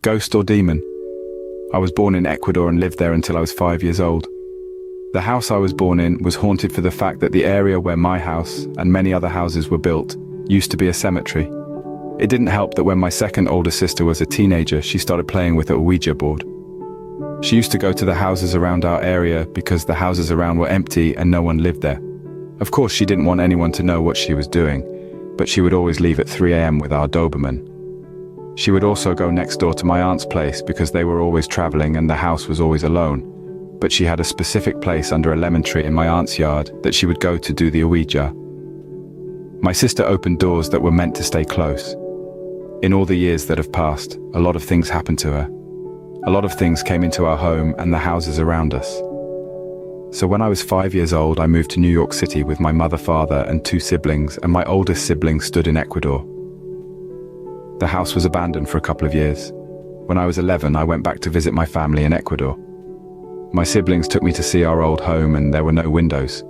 Ghost or demon? I was born in Ecuador and lived there until I was 5 years old. The house I was born in was haunted for the fact that the area where my house and many other houses were built used to be a cemetery. It didn't help that when my second older sister was a teenager, she started playing with a Ouija board. She used to go to the houses around our area because the houses around were empty and no one lived there. Of course, she didn't want anyone to know what she was doing, but she would always leave at 3 a.m. with our Doberman. She would also go next door to my aunt's place because they were always traveling and the house was always alone. But she had a specific place under a lemon tree in my aunt's yard that she would go to do the Ouija. My sister opened doors that were meant to stay close. In all the years that have passed, a lot of things happened to her. A lot of things came into our home and the houses around us. So when I was 5 years old, I moved to New York City with my mother, father, and 2 siblings, and my oldest sibling stood in Ecuador. The house was abandoned for a couple of years. When I was 11, I went back to visit my family in Ecuador. My siblings took me to see our old home and there were no windows.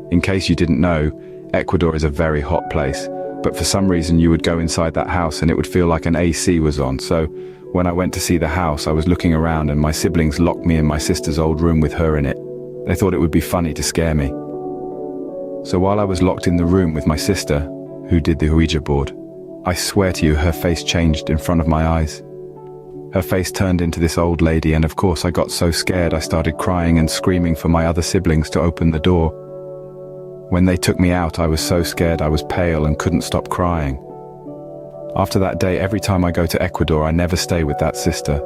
In case you didn't know, Ecuador is a very hot place, but for some reason you would go inside that house and it would feel like an AC was on. So when I went to see the house, I was looking around and my siblings locked me in my sister's old room with her in it. They thought it would be funny to scare me. So while I was locked in the room with my sister, who did the Ouija board, I swear to you, her face changed in front of my eyes. Her face turned into this old lady, and of course I got so scared I started crying and screaming for my other siblings to open the door. When they took me out, I was so scared I was pale and couldn't stop crying. After that day, every time I go to Ecuador, I never stay with that sister.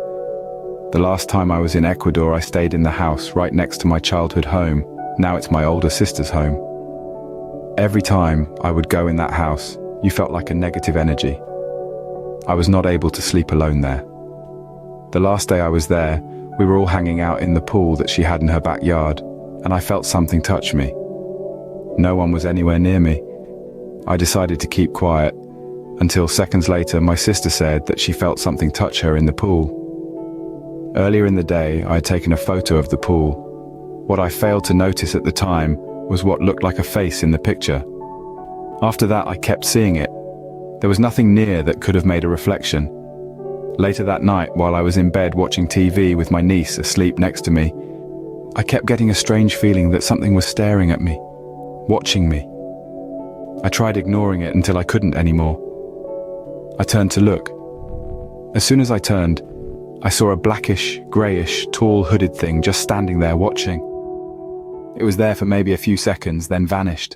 The last time I was in Ecuador, I stayed in the house right next to my childhood home. Now it's my older sister's home. Every time I would go in that house, you felt like a negative energy. I was not able to sleep alone there. The last day I was there, we were all hanging out in the pool that she had in her backyard, and I felt something touch me. No one was anywhere near me. I decided to keep quiet, until seconds later my sister said that she felt something touch her in the pool. Earlier in the day, I had taken a photo of the pool. What I failed to notice at the time was what looked like a face in the picture. After that, I kept seeing it. There was nothing near that could have made a reflection. Later that night, while I was in bed watching TV with my niece asleep next to me, I kept getting a strange feeling that something was staring at me, watching me. I tried ignoring it until I couldn't anymore. I turned to look. As soon as I turned, I saw a blackish, greyish, tall hooded thing just standing there watching. It was there for maybe a few seconds, then vanished.